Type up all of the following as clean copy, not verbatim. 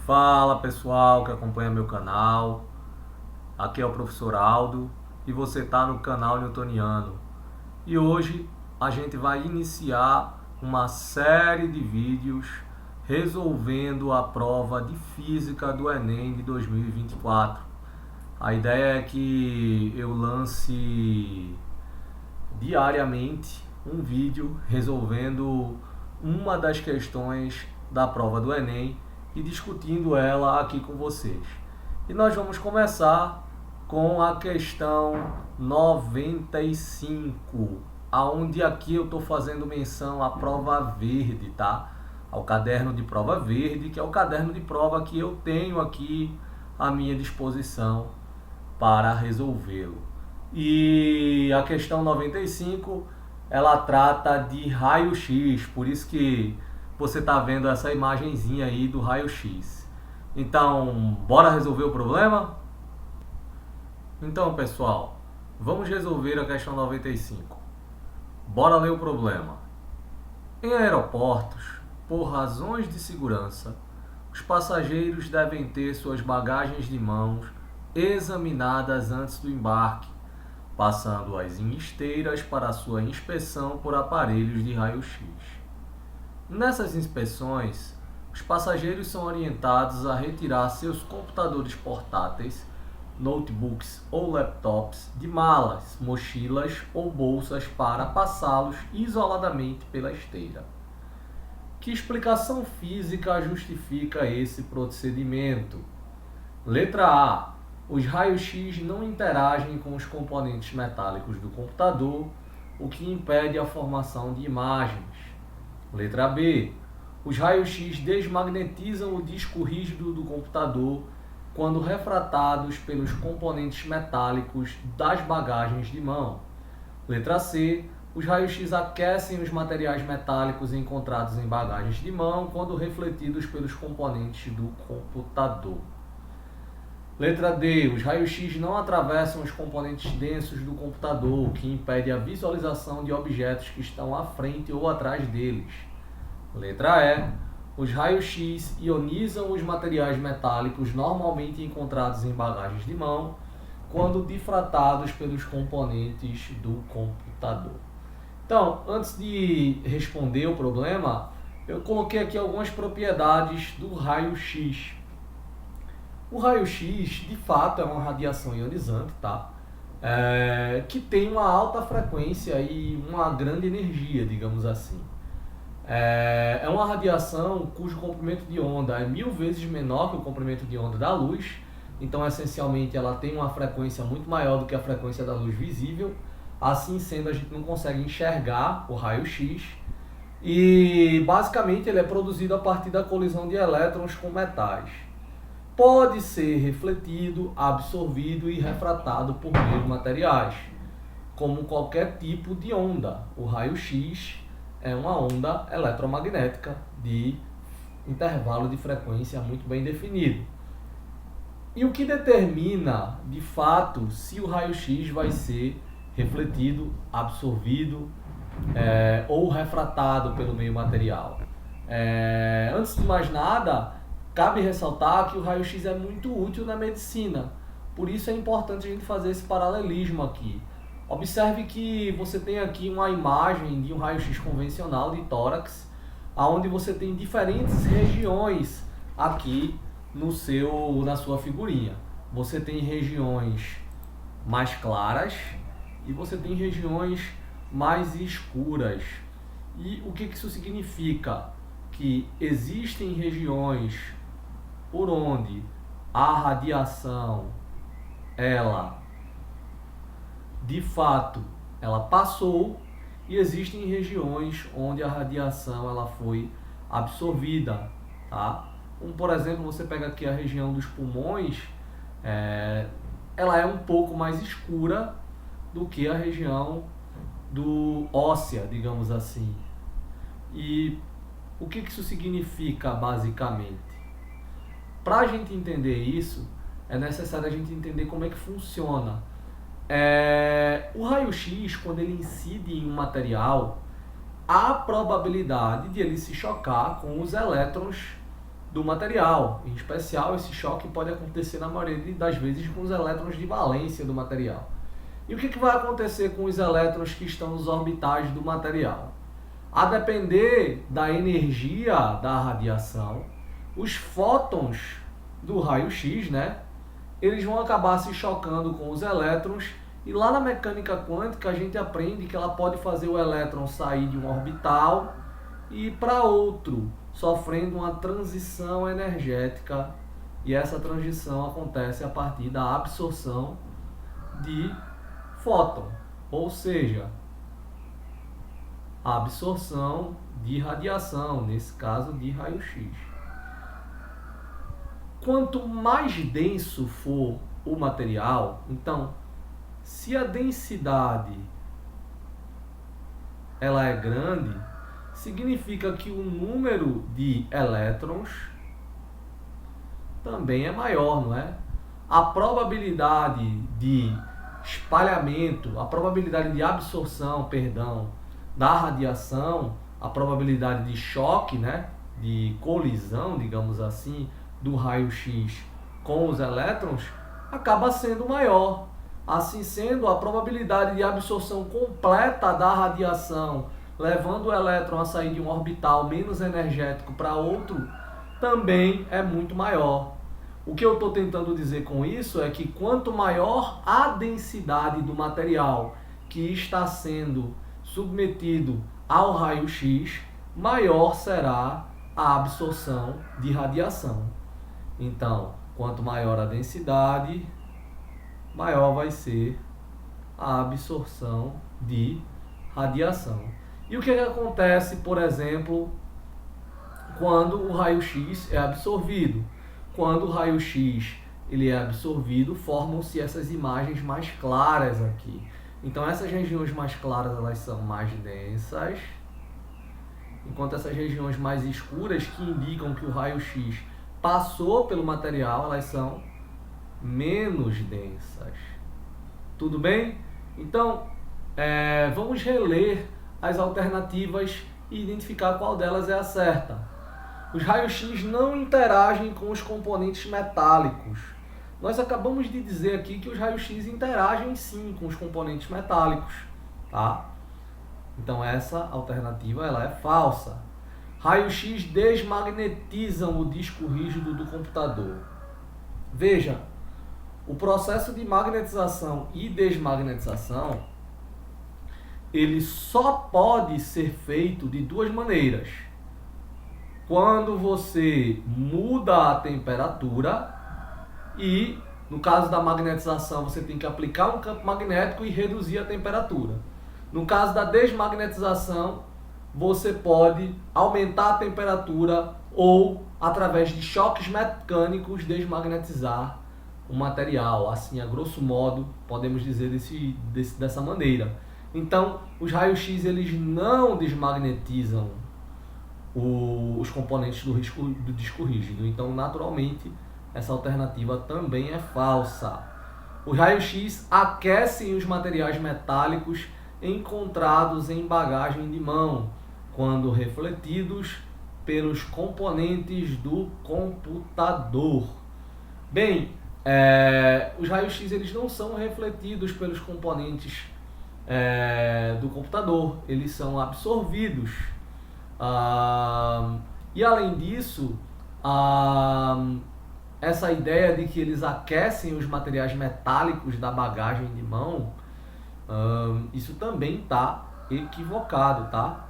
Fala pessoal que acompanha meu canal, aqui é o professor Aldo e você está no canal Newtoniano. E hoje a gente vai iniciar uma série de vídeos resolvendo a prova de Física do Enem de 2024. A ideia é que eu lance diariamente um vídeo resolvendo uma das questões da prova do Enem e discutindo ela aqui com vocês. E nós vamos começar com a questão 95, aonde aqui eu estou fazendo menção à prova verde, tá? Ao caderno de prova verde, que é o caderno de prova que eu tenho aqui à minha disposição para resolvê-lo. E a questão 95, ela trata de raio-x, por isso que você está vendo essa imagenzinha aí do raio-x. Então, bora resolver o problema? Então, pessoal, vamos resolver a questão 95. Bora ler o problema. Em aeroportos, por razões de segurança, os passageiros devem ter suas bagagens de mãos examinadas antes do embarque, passando-as em esteiras para sua inspeção por aparelhos de raio-x. Nessas inspeções, os passageiros são orientados a retirar seus computadores portáteis, notebooks ou laptops de malas, mochilas ou bolsas para passá-los isoladamente pela esteira. Que explicação física justifica esse procedimento? Letra A. Os raios-x não interagem com os componentes metálicos do computador, o que impede a formação de imagens. Letra B. Os raios-x desmagnetizam o disco rígido do computador quando refratados pelos componentes metálicos das bagagens de mão. Letra C. Os raios-x aquecem os materiais metálicos encontrados em bagagens de mão quando refletidos pelos componentes do computador. Letra D. Os raios-x não atravessam os componentes densos do computador, o que impede a visualização de objetos que estão à frente ou atrás deles. Letra E. Os raios-x ionizam os materiais metálicos normalmente encontrados em bagagens de mão, quando difratados pelos componentes do computador. Então, antes de responder o problema, eu coloquei aqui algumas propriedades do raio-x. O raio-x, de fato, é uma radiação ionizante, tá? Que tem uma alta frequência e uma grande energia, digamos assim. É uma radiação cujo comprimento de onda é 1000 vezes menor que o comprimento de onda da luz. Então, essencialmente, ela tem uma frequência muito maior do que a frequência da luz visível. Assim sendo, a gente não consegue enxergar o raio-x. E, basicamente, ele é produzido a partir da colisão de elétrons com metais. Pode ser refletido, absorvido e refratado por meio de materiais, como qualquer tipo de onda. O raio-x é uma onda eletromagnética de intervalo de frequência muito bem definido. E o que determina, de fato, se o raio-x vai ser refletido, absorvido ou refratado pelo meio material? Antes de mais nada, cabe ressaltar que o raio-x é muito útil na medicina. Por isso é importante a gente fazer esse paralelismo aqui. Observe que você tem aqui uma imagem de um raio-x convencional de tórax, onde você tem diferentes regiões aqui na sua figurinha. Você tem regiões mais claras e você tem regiões mais escuras. E o que isso significa? Que existem regiões por onde a radiação, de fato, ela passou, e existem regiões onde a radiação ela foi absorvida, tá? Como, por exemplo, você pega aqui a região dos pulmões, ela é um pouco mais escura do que a região do óssea, digamos assim. E o que isso significa, basicamente? Para a gente entender isso, é necessário a gente entender como é que funciona. O raio-x, quando ele incide em um material, há probabilidade de ele se chocar com os elétrons do material. Em especial, esse choque pode acontecer na maioria das vezes com os elétrons de valência do material. E o que vai acontecer com os elétrons que estão nos orbitais do material? A depender da energia da radiação, os fótons do raio-x, né, eles vão acabar se chocando com os elétrons, e lá na mecânica quântica a gente aprende que ela pode fazer o elétron sair de um orbital e ir para outro, sofrendo uma transição energética, e essa transição acontece a partir da absorção de fóton, ou seja, a absorção de radiação, nesse caso de raio-x. Quanto mais denso for o material, então, se a densidade ela é grande, significa que o número de elétrons também é maior, não é? A probabilidade de espalhamento, a probabilidade de absorção, da radiação, a probabilidade de choque, né, de colisão, digamos assim, do raio-x com os elétrons, acaba sendo maior. Assim sendo, a probabilidade de absorção completa da radiação, levando o elétron a sair de um orbital menos energético para outro, também é muito maior. O que eu estou tentando dizer com isso é que quanto maior a densidade do material que está sendo submetido ao raio-x, maior será a absorção de radiação. Então, quanto maior a densidade, maior vai ser a absorção de radiação. E o que acontece, por exemplo, quando o raio-x é absorvido? Quando o raio-x ele é absorvido, formam-se essas imagens mais claras aqui. Então essas regiões mais claras elas são mais densas, enquanto essas regiões mais escuras, que indicam que o raio-x passou pelo material, elas são menos densas. Tudo bem? Então, vamos reler as alternativas e identificar qual delas é a certa. Os raios-x não interagem com os componentes metálicos. Nós acabamos de dizer aqui que os raios-x interagem sim com os componentes metálicos, tá? Então essa alternativa ela é falsa. Raios-x desmagnetizam o disco rígido do computador. Veja, o processo de magnetização e desmagnetização, ele só pode ser feito de duas maneiras. Quando você muda a temperatura e, no caso da magnetização, você tem que aplicar um campo magnético e reduzir a temperatura. No caso da desmagnetização, você pode aumentar a temperatura ou, através de choques mecânicos, desmagnetizar o material. Assim, a grosso modo, podemos dizer dessa maneira. Então, os raios-x eles não desmagnetizam os componentes do disco rígido. Então, naturalmente, essa alternativa também é falsa. Os raios-x aquecem os materiais metálicos encontrados em bagagem de mão, quando refletidos pelos componentes do computador. Bem, os raios-x eles não são refletidos pelos componentes do computador, eles são absorvidos. E além disso, essa ideia de que eles aquecem os materiais metálicos da bagagem de mão, isso também está equivocado, tá?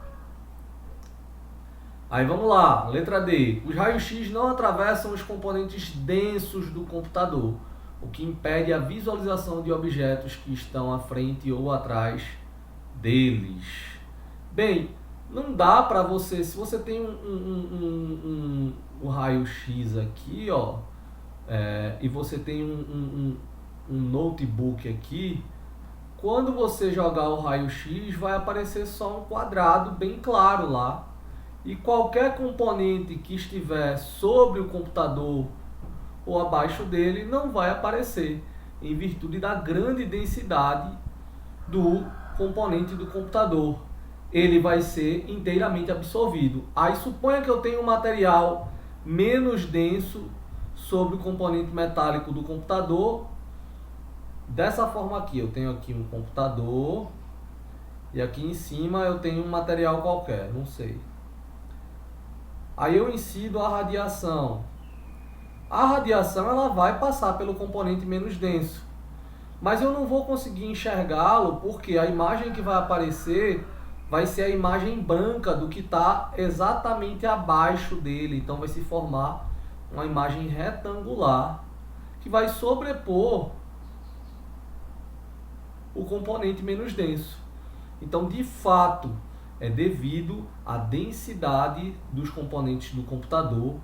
Aí vamos lá, letra D. Os raios-x não atravessam os componentes densos do computador, o que impede a visualização de objetos que estão à frente ou atrás deles. Bem, não dá para você, se você tem um raio-x aqui, ó, e você tem um notebook aqui, quando você jogar o raio-x vai aparecer só um quadrado bem claro lá, e qualquer componente que estiver sobre o computador ou abaixo dele não vai aparecer, em virtude da grande densidade do componente do computador. Ele vai ser inteiramente absorvido. Aí suponha que eu tenho um material menos denso sobre o componente metálico do computador. Dessa forma aqui, eu tenho aqui um computador e aqui em cima eu tenho um material qualquer, não sei. Aí eu incido a radiação. A radiação ela vai passar pelo componente menos denso, mas eu não vou conseguir enxergá-lo porque a imagem que vai aparecer vai ser a imagem branca do que está exatamente abaixo dele. Então vai se formar uma imagem retangular que vai sobrepor o componente menos denso. Então, de fato, é devido à densidade dos componentes do computador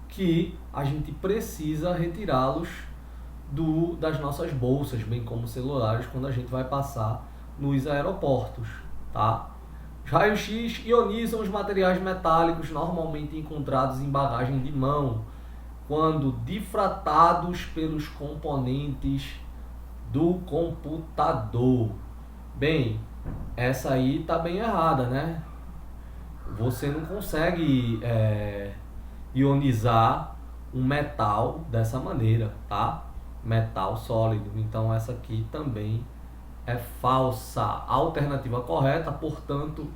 que a gente precisa retirá-los das nossas bolsas, bem como celulares, quando a gente vai passar nos aeroportos, tá? Os raios-x ionizam os materiais metálicos normalmente encontrados em bagagem de mão, quando difratados pelos componentes do computador. Bem, essa aí tá bem errada, né? Você não consegue ionizar um metal dessa maneira, tá? Metal sólido. Então essa aqui também é falsa. A alternativa correta, portanto,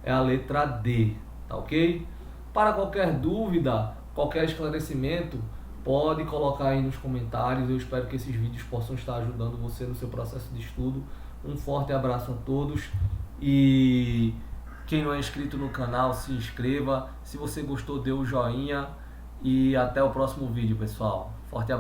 é a letra D, tá ok? Para qualquer dúvida, qualquer esclarecimento, pode colocar aí nos comentários. Eu espero que esses vídeos possam estar ajudando você no seu processo de estudo. Um forte abraço a todos e quem não é inscrito no canal, se inscreva. Se você gostou, dê o joinha e até o próximo vídeo, pessoal. Forte abraço.